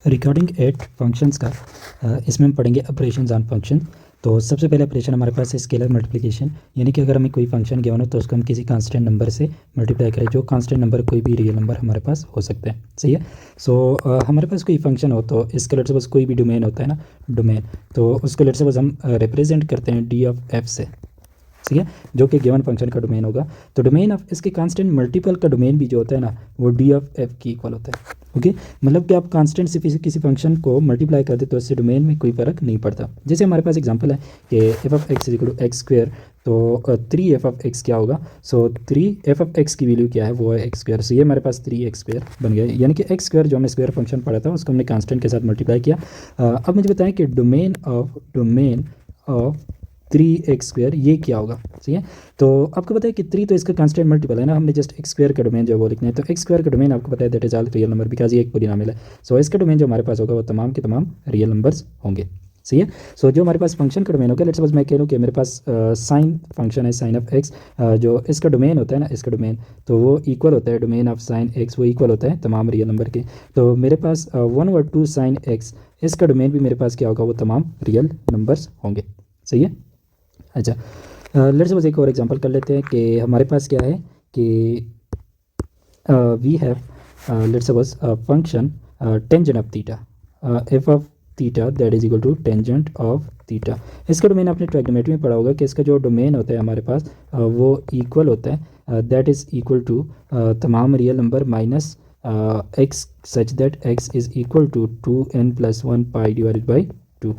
Regarding eight functions का इसमें हम पढ़ेंगे ऑपरेशंस ऑन फंक्शन। तो सबसे पहले ऑपरेशन हमारे पास है स्केलर मल्टीप्लिकेशन, यानी कि अगर हमें कोई फंक्शन गिवन हो तो उसको हम किसी कांस्टेंट नंबर से मल्टीप्लाई करें। जो कांस्टेंट नंबर कोई भी रियल नंबर हमारे पास हो सकता है, सही है। सो हमारे पास कोई फंक्शन हो तो इसका लेट सपोज कोई भी डोमेन होता है ना, डोमेन, तो उसको लेट सपोज हम रिप्रेजेंट करते हैं डी ऑफ एफ से, ठीक है, जो कि गिवन फंक्शन का डोमेन होगा। तो डोमेन ऑफ इसके कांस्टेंट मल्टीपल का डोमेन भी जो होता है ना, वो डी ऑफ एफ की इक्वल होता है। ओके, मतलब कि आप कांस्टेंट से किसी फंक्शन को मल्टीप्लाई कर दे तो इससे डोमेन में कोई फ़र्क नहीं पड़ता। जैसे हमारे पास एग्जांपल है कि F of X equal to X square, तो 3 एफ ऑफ एक्स क्या होगा। सो 3 एफ ऑफ एक्स की वैल्यू क्या है, वो है एक्स स्क्वायर। सो ये हमारे पास 3 एक्स स्क्वायर बन गया, यानी कि एक्स स्क्वायर जो हमने स्क्वायर फंक्शन पढ़ा था उसको हमने कांस्टेंट के साथ मल्टीप्लाई किया। अब मुझे बताएं कि डोमेन ऑफ 3 एक्स स्क्वायर ये क्या होगा, ठीक है। तो आपको पता है कि 3 तो इसका कांस्टेंट मल्टीपल है ना, हमने जस्ट एक्स स्क्वायर का डोमेन जो है वो लिखना है। तो एक्स स्क्वायर का डोमेन आपको पता है that is all real number, because ये एक पॉलिनोमियल है। सो इसका डोमेन जो हमारे पास होगा वो तमाम के तमाम रियल नंबर्स होंगे, सही है। सो जो हमारे पास फंक्शन का डोमेन होगा, लेट्स सपोज मैं कह लूँ कि मेरे पास साइन फंक्शन है, साइन ऑफ एक्स, जो इसका डोमेन होता है ना, इसका डोमेन तो वो इक्वल होता है डोमेन ऑफ साइन एक्स, वो इक्वल होता है तमाम रियल नंबर के। तो मेरे पास 1/2 साइन एक्स, इसका डोमेन भी मेरे पास क्या होगा, वो तमाम रियल नंबर्स होंगे, सही है। अच्छा, लेट्स सपोज एक और एग्जांपल कर लेते हैं कि हमारे पास क्या है कि we have let's suppose function tangent of theta, F of theta that is equal to tangent of theta. इसका डोमेन आपने ट्रिग्नोमेट्री में पढ़ा होगा कि इसका जो डोमेन होता है हमारे पास वो इक्वल होता है दैट इज़ इक्वल टू तमाम real number minus X such that X is equal to 2n+1 pi divided by 2,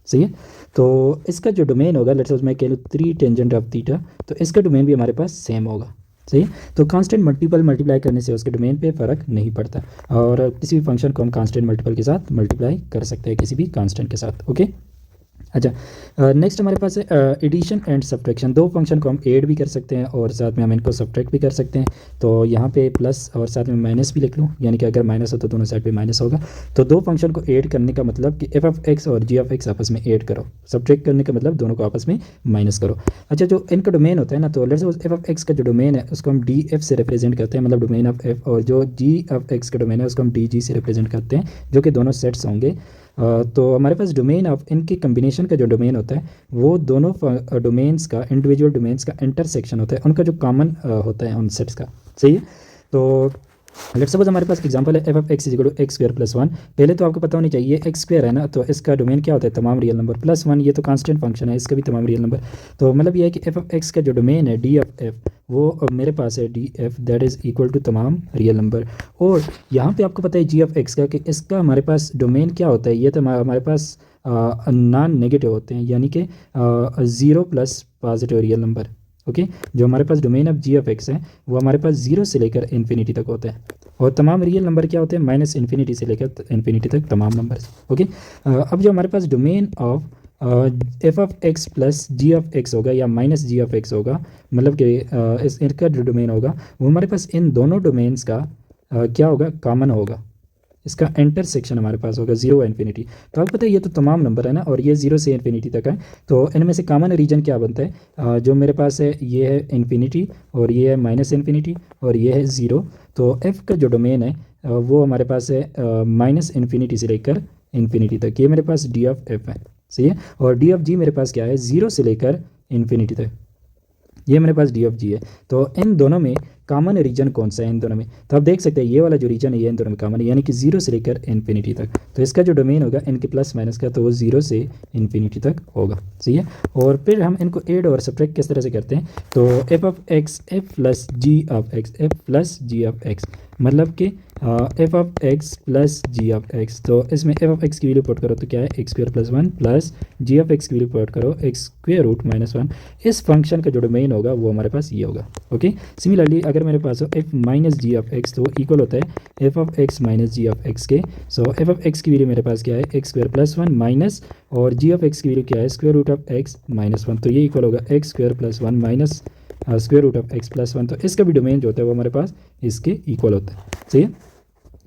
सही है। तो इसका जो डोमेन होगा, लेट्स सपोज मैं कह लूँ 3 टेंजेंट ऑफ थीटा, तो इसका डोमेन भी हमारे पास सेम होगा, सही है। तो कांस्टेंट मल्टीपल मल्टीप्लाई करने से उसके डोमेन पे फ़र्क नहीं पड़ता, और किसी भी फंक्शन को हम कांस्टेंट मल्टीपल के साथ मल्टीप्लाई कर सकते हैं, किसी भी कांस्टेंट के साथ। ओके, अच्छा, नेक्स्ट हमारे पास है एडिशन एंड सब्ट्रैक्शन। दो फंक्शन को हम ऐड भी कर सकते हैं और साथ में हम इनको सब्ट्रैक्ट भी कर सकते हैं। तो यहाँ पे प्लस और साथ में माइनस भी लिख लूँ, यानी कि अगर माइनस हो तो दोनों साइड पे माइनस होगा। तो दो फंक्शन को ऐड करने का मतलब कि एफ ऑफ एक्स और जी ऑफ एक्स आपस में ऐड करो, सब्ट्रैक्ट करने का मतलब दोनों को आपस में माइनस करो। अच्छा, जो इनका डोमेन होता है ना, तो let's suppose F of X का जो डोमेन है उसको हम डी एफ से रिप्रेजेंट करते हैं, मतलब डोमेन ऑफ एफ, और जो जी ऑफ एक्स का डोमेन है उसको हम डी जी से रिप्रेजेंट करते हैं, जो कि दोनों सेट्स होंगे। तो हमारे पास डोमेन ऑफ इनके कम्बिनेशन का जो डोमेन होता है वो दोनों डोमेन्स का, इंडिविजुअल डोमेन्स का इंटरसेक्शन होता है, उनका जो कॉमन होता है उन सेट्स का, सही है। तो लेट्स सपोज हमारे पास एग्जांपल है F of X is equal to X square plus 1। पहले तो आपको पता होनी चाहिए एक्स स्क्वायर है ना, तो इसका डोमेन क्या होता है, तमाम रियल नंबर, प्लस 1 ये तो कांस्टेंट फंक्शन है, इसका भी तमाम रियल नंबर। तो मतलब ये है कि एफ ऑफ एक्स का जो डोमेन है डी ऑफ एफ, वो मेरे पास है D F that is equal to तमाम रियल नंबर। और यहाँ पे आपको पता है जी ऑफ एक्स का कि इसका हमारे पास डोमेन क्या होता है, ये तो हमारे पास नॉन नेगेटिव होते हैं, यानी कि 0 plus positive real number. Okay, जो हमारे पास domain of G of X है वो हमारे पास 0 से लेकर इन्फिनिटी तक होता है, और तमाम रियल नंबर क्या होते हैं, माइनस इन्फिनिटी से लेकर इन्फिनिटी तक तमाम नंबर्स। ओके, अब जो हमारे पास domain of F of X plus G of X होगा या माइनस जी ऑफ एक्स होगा, मतलब कि इनका जो डोमेन होगा वो हमारे पास इन दोनों डोमेन्स का क्या होगा, कॉमन होगा, इसका इंटरसेक्शन हमारे पास होगा 0 इन्फिनिटी। तो आपको पता है ये तो तमाम नंबर है ना, और ये 0 से इन्फिनिटी तक है, तो इनमें से कॉमन रीजन क्या बनता है, जो मेरे पास है ये है इन्फिनिटी, और ये है माइनस इन्फिनिटी, और ये है 0। तो एफ़ का जो डोमेन है वो हमारे पास है माइनस इन्फिनिटी से लेकर इन्फिनिटी तक, ये मेरे पास डी ऑफ एफ है, सही है। और डी ऑफ जी मेरे पास क्या है, 0 से लेकर इन्फिनिटी तक, ये मेरे पास डी ऑफ जी है। तो इन दोनों में कॉमन रीजन कौन सा है इन दोनों में, तो आप देख सकते हैं ये वाला जो रीजन है ये इन दोनों में कॉमन है, यानी कि 0 से लेकर इन्फिनिटी तक। तो इसका जो डोमेन होगा इनके प्लस माइनस का, तो वो 0 से इन्फिनिटी तक होगा, सही है। और फिर हम इनको ऐड और सब्ट्रैक्ट किस तरह से करते हैं, तो F of X F plus G of X, F plus G of X, मतलब कि F of X plus G of X. तो इसमें एफ ऑफ एक्स की वैल्यू पुट करो तो क्या है, X square plus 1 plus G of X की वैल्यू पुट करो एक्स स्क्वायर रूट माइनस 1। इस फंक्शन का जो डोमेन होगा वो हमारे पास ये होगा। ओके, सिमिलरली अगर मेरे पास हो F minus G of X, तो इक्वल होता है F of X minus G of X के। सो एफ ऑफ एक्स की वैल्यू मेरे पास क्या है, एक्स स्क्वायर प्लस 1 माइनस, और जी ऑफ एक्स की वैल्यू क्या है, square root of X minus 1। तो ये इक्वल होगा X square plus 1 minus square root of X plus 1। तो इसका भी डोमेन जो होता है वो हमारे पास इसके इक्वल होता है, सही है।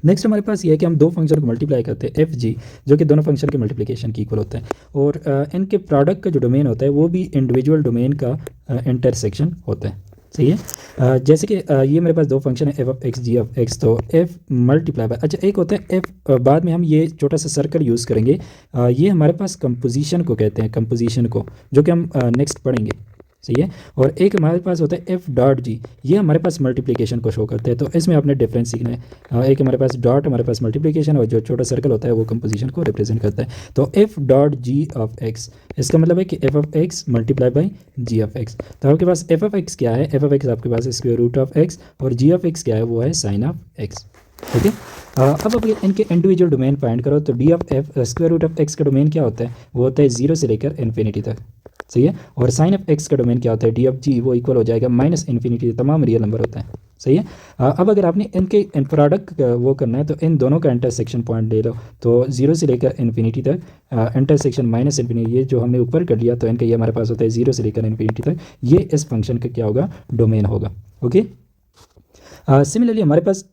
नेक्स्ट हमारे पास ये है कि हम दो फंक्शन को मल्टीप्लाई करते हैं एफ जी, जो कि दोनों फंक्शन के मल्टीप्लिकेशन की इक्वल होता है, और इनके प्रोडक्ट का जो डोमेन होता है वो भी इंडिविजुअल डोमेन का इंटरसेक्शन होता है, सही है। जैसे कि ये मेरे पास दो फंक्शन है F of X G of X, तो एफ मल्टीप्लाई बाय, अच्छा एक होता है एफ, बाद में हम ये छोटा सा सर्कल यूज़ करेंगे, ये हमारे पास कंपोजिशन को कहते हैं, कंपोजिशन को, जो कि हम नेक्स्ट पढ़ेंगे। सही है। और एक हमारे पास होता है एफ डॉट जी, ये हमारे पास मल्टीप्लिकेशन को शो करते हैं, तो इसमें आपने डिफरेंस सीखना है। एक हमारे पास डॉट हमारे पास मल्टीप्लिकेशन, और जो छोटा सर्कल होता है वो कंपोजिशन को रिप्रेजेंट करता है। तो F dot G of X, इसका मतलब है कि F of X multiply by G of X. तो आपके पास एफ ऑफ एक्स क्या है, एफ ऑफ एक्स आपके पास स्क्वायर रूट ऑफ एक्स, और जी ऑफ एक्स क्या है, वो है साइन ऑफ एक्स। ओके। अब अगर इनके इंडिविजुअल डोमेन फाइंड करो, तो D of F square root of X का डोमेन क्या होता है, वो होता है 0 से लेकर इन्फिनिटी तक। सही है। और साइन ऑफ एक्स का डोमेन क्या होता है, डी ऑफ जी, वो इक्वल हो जाएगा माइनस इन्फिनिटी, तमाम रियल नंबर होता है। सही है। अब अगर आपने इनके इन प्रोडक्ट वो करना है, तो इन दोनों का इंटरसेक्शन पॉइंट ले लो, तो 0 से लेकर इन्फिनिटी तक इंटरसेक्शन माइनस इन्फिनिटी, ये जो हमने ऊपर कर लिया, तो इनका ये हमारे पास होता है 0 से लेकर इन्फिनिटी तक, ये इस फंक्शन का क्या होगा, डोमेन होगा। ओके। सिमिलरली हमारे पास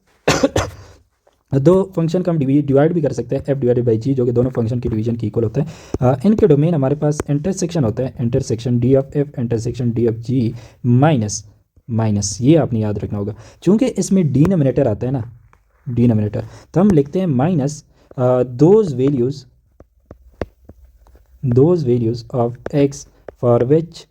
दो फंक्शन का हम डिवाइड भी कर सकते हैं, एफ डिवाइडेड बाई जी, जो कि दोनों फंक्शन के डिवीजन की इक्वल होता है। इनके डोमेन हमारे पास इंटरसेक्शन होता है, intersection D of F intersection D of G minus minus, ये आपने याद रखना होगा। चूँकि इसमें डिनोमिनेटर आता है ना, डिनोमिनेटर, तो हम लिखते हैं minus those values of X for which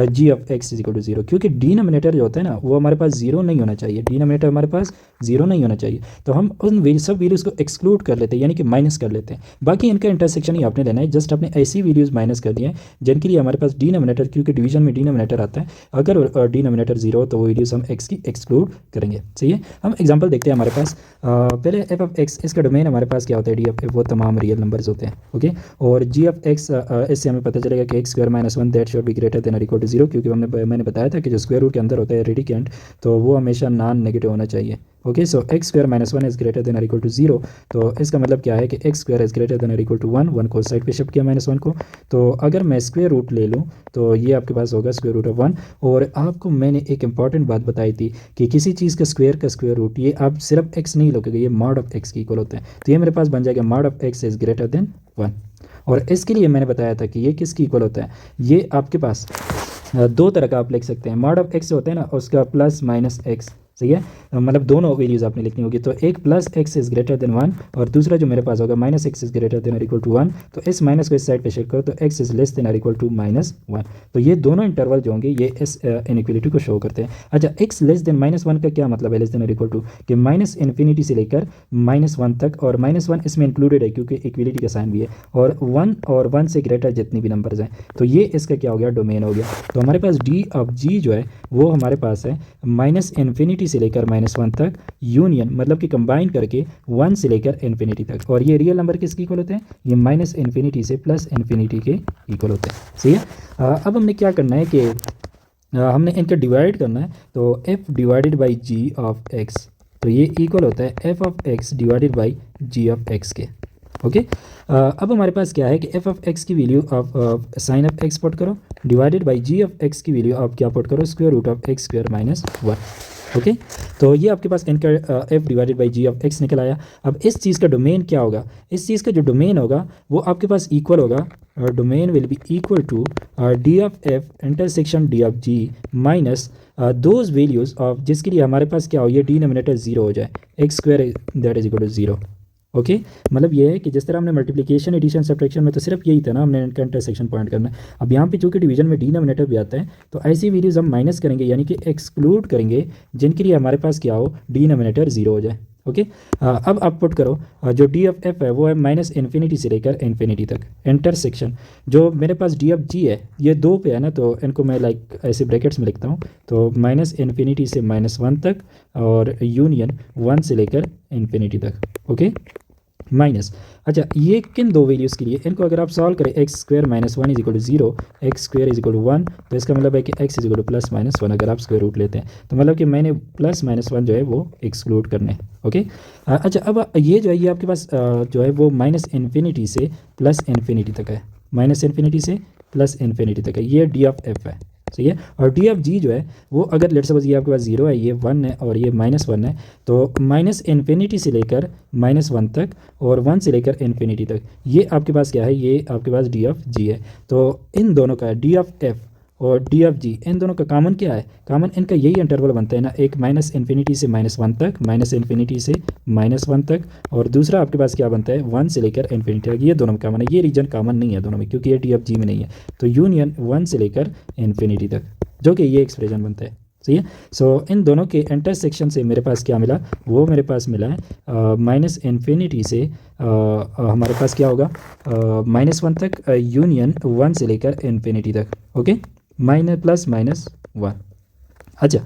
G of X is equal to 0, क्योंकि डिनोमिनेटर जो होता है ना, वो हमारे पास 0 नहीं होना चाहिए, डिनोमिनेटर हमारे पास 0 नहीं होना चाहिए, तो हम उन सब वैल्यूज़ को एक्सक्लूड कर लेते हैं, यानी कि माइनस कर लेते हैं। बाकी इनका इंटरसेक्शन ही आपने लेना है, जस्ट आपने ऐसी वैल्यूज़ माइनस कर दी हैं जिनके लिए हमारे पास डिनोमिनेटर, क्योंकि डिवीजन में डिनोमिनेटर आता है, अगर डिनोमिनेटर 0 हो तो वो वैल्यूज़ हम एक्स की एक्सक्लूड करेंगे। सही है। हम एग्जाम्पल देखते हैं हमारे पास, पहले एफ ऑफ एक्स, इसका डोमेन हमारे पास क्या होता है, डी ऑफ एफ, वो तमाम रियल नंबर्स होते हैं। ओके। और जी ऑफ एक्स, इससे हमें पता चलेगा कि x square minus 1 that should be greater than और इक्वल टू 0, क्योंकि मैंने बताया था कि जो स्क्वायर रूट के अंदर होता है रेडिकेंट, तो वो हमेशा नॉन नेगेटिव होना चाहिए। Okay. So x square minus 1 is greater than और इक्वल टू 0, तो इसका मतलब क्या है कि x square is greater than और इक्वल टू 1, 1 को साइड पे शिफ्ट किया माइनस 1 को, तो अगर मैं स्क्वायर रूट ले लूँ तो ये आपके पास होगा स्क्वायर रूट ऑफ 1। और आपको मैंने एक इंपॉर्टेंट बात बताई थी कि किसी चीज़ का स्क्वायर रूट, ये आप सिर्फ एक्स नहीं लोगे, ये मॉड ऑफ एक्स की इक्वल होता है, तो ये मेरे पास बन जाएगा mod of X is greater than 1। और इसके लिए मैंने बताया था कि ये किसकी इक्वल होता है, ये आपके पास दो तरह का आप लिख सकते हैं, मॉड ऑफ एक्स होता है ना, उसका प्लस माइनस एक्स। सही है। मतलब दोनों वैल्यूज़ आपने लिखनी होगी, तो एक plus x is greater than 1, और दूसरा जो मेरे पास होगा minus x is greater than और इक्वल टू 1, तो इस माइनस को इस साइड पे शिफ्ट करो, तो एक्स इज़ लेस देन और इक्वल टू माइनस 1, तो ये दोनों इंटरवल जो होंगे ये इस इनइक्वलिटी को शो करते हैं। अच्छा, एक्स लेस देन माइनस 1 का क्या मतलब है, लेस देन और इक्वल टू, कि माइनस इन्फिनिटी से लेकर माइनस 1 तक, और माइनस 1 इसमें इंक्लूडेड है क्योंकि इक्वलिटी का साइन भी है, और 1 से ग्रेटर जितनी भी नंबर्स हैं, तो ये इसका क्या हो गया, डोमेन हो गया। तो हमारे पास डी ऑफ जी जो है वो हमारे पास है माइनस इन्फिनिटी से लेकर माइनस 1 तक, यूनियन मतलब कि कंबाइन करके 1 से लेकर इन्फिनिटी तक, और ये रियल नंबर किसके इक्वल होते हैं, ये माइनस इन्फिनिटी से प्लस इन्फिनिटी के इक्वल होते हैं। सही है। अब हमने क्या करना है कि हमने इनका डिवाइड करना है, तो F divided by G of X, तो ये इक्वल होता है F of X divided by G of X के। ओके। अब हमारे पास क्या है कि एफ ऑफ एक्स की value of sine of X put करो, divided by G of X की वैल्यू आप क्या पुट करो, square root of X square minus 1। Okay. तो ये आपके पास इनका F divided by G of x निकल आया। अब इस चीज़ का डोमेन क्या होगा, इस चीज़ का जो डोमेन होगा वो आपके पास इक्वल होगा, domain will be equal to D of F intersection D of G minus those values of, जिसके लिए हमारे पास क्या हो, ये डिनोमिनेटर 0 हो जाए, X square that is equal to 0। Okay. मतलब ये है कि जिस तरह हमने मल्टीप्लिकेशन एडिशन सब्ट्रैक्शन में तो सिर्फ यही था ना, हमने इनका इंटरसेक्शन पॉइंट करना है। अब यहाँ पे चूँकि डिवीजन में डिनोमिनेटर भी आता है, तो ऐसी वैल्यूज़ हम माइनस करेंगे, यानी कि एक्सक्लूड करेंगे, जिनके लिए हमारे पास क्या हो, डिनोमिनेटर 0 हो जाए। ओके। अब आप पुट करो, जो डी ऑफ एफ है वो है माइनस इन्फिनिटी से लेकर इन्फिनिटी तक, इंटरसेक्शन जो मेरे पास डी ऑफ जी है ये 2 पे है ना, तो इनको मैं लाइक ऐसे ब्रैकेट्स में लिखता हूँ, तो माइनस इन्फिनिटी से माइनस 1 तक, और यूनियन 1 से लेकर इन्फिनिटी तक। ओके। माइनस, अच्छा ये किन दो वैल्यूज़ के लिए, इनको अगर आप सॉल्व करें, X square minus 1 is equal to 0, X square is equal to 1, तो इसका मतलब है कि X is equal to plus minus 1 अगर आप स्क्वायर रूट लेते हैं, तो मतलब कि मैंने प्लस माइनस 1 जो है वो एक्सक्लूड करने हैं। ओके। अच्छा, अब ये जो है ये आपके पास जो है वो माइनस इन्फिनिटी से प्लस इन्फिनिटी तक है, माइनस इन्फिनिटी से प्लस इन्फिनिटी तक है, ये डी ऑफ एफ है। सही है। और डी ऑफ जी जो है वो अगर लेट्स सपोज ये आपके पास 0 है, ये 1 है और ये माइनस 1 है, तो माइनस इन्फिनिटी से लेकर माइनस 1 तक और 1 से लेकर इन्फिनिटी तक, ये आपके पास क्या है, ये आपके पास डी ऑफ जी है। तो इन दोनों का डी ऑफ एफ और डी ऑफ जी, इन दोनों का कॉमन क्या है? कॉमन इनका यही इंटरवल बनता है ना, एक माइनस इन्फिनिटी से -1 तक, माइनस इन्फिनिटी से -1 तक, और दूसरा आपके पास क्या बनता है 1 से लेकर इन्फिनिटी तक। ये दोनों में कॉमन है, ये रीजन कॉमन नहीं है दोनों में क्योंकि ये डी ऑफ जी में नहीं है। तो यूनियन 1 से लेकर इन्फिनिटी तक, जो कि ये एक्सप्रेशन बनता है। सही है। सो इन दोनों के इंटरसेक्शन से मेरे पास क्या मिला, वो मेरे पास मिला है माइनस इन्फिनिटी से हमारे पास क्या होगा -1 तक, यूनियन 1 से लेकर इन्फिनिटी तक। Okay, minus plus -1। अच्छा,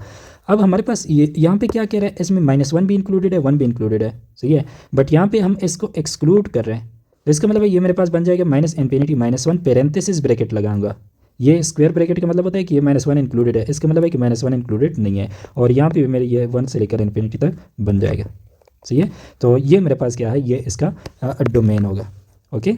अब हमारे पास ये यहाँ पे क्या कह रहा है, इसमें -1 भी इंक्लूडेड है, 1 भी इंक्लूडेड है। सही है, बट यहाँ पे हम इसको एक्सक्लूड कर रहे हैं, तो इसका मतलब ये मेरे पास बन जाएगा माइनस इन्फिनिटी -1 पेरेंथेसिस ब्रैकेट लगाऊंगा। ये स्क्वायर ब्रैकेट का मतलब होता है कि ये -1 इंक्लूडेड है, इसका मतलब है कि -1 इंक्लूडेड नहीं है, और यहाँ पे मेरे ये 1 से लेकर इन्फिनिटी तक बन जाएगा। सही है, तो ये मेरे पास क्या है, ये इसका डोमेन होगा। ओके,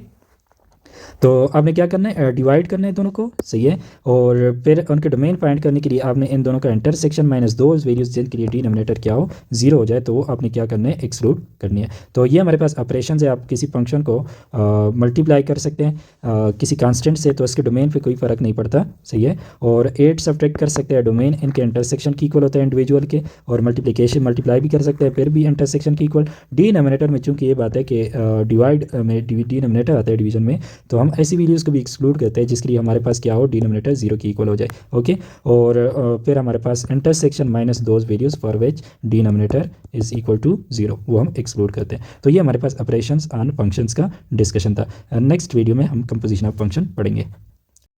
तो आपने क्या करना है, डिवाइड करना है दोनों को। सही है, और फिर उनके डोमेन फाइंड करने के लिए आपने इन दोनों का इंटरसेक्शन माइनस दो वेरियस जिनके लिए डिनोमिनेटर क्या हो 0 हो जाए, तो वो आपने क्या करना है, एक्सक्लूड करनी है। तो ये हमारे पास ऑपरेशन है, आप किसी फंक्शन को मल्टीप्लाई कर सकते हैं किसी कांस्टेंट से, तो इसके डोमेन पे कोई फ़र्क नहीं पड़ता। सही है, और 8 सब्ट्रैक्ट कर सकते हैं, डोमेन इनके इंटरसेक्शन की इक्वल होता है इंडिविजुअल के, और मल्टीप्लिकेशन मल्टीप्लाई भी कर सकते हैं, फिर भी इंटरसेक्शन की इक्वल। डिनोमिनेटर में चूँकि ये बात है कि डिवाइड में डिनोमिनेटर आता है डिवीजन में, तो हम ऐसी वैल्यूज़ को भी एक्सक्लूड करते हैं जिसके लिए हमारे पास क्या हो, डिनोमिनेटर 0 की इक्वल हो जाए। ओके, और फिर हमारे पास intersection minus those values for which denominator is equal to 0, वो हम एक्सक्लूड करते हैं। तो ये हमारे पास ऑपरेशंस ऑन फंक्शंस का डिस्कशन था। नेक्स्ट वीडियो में हम कंपोजिशन ऑफ फंक्शन पढ़ेंगे।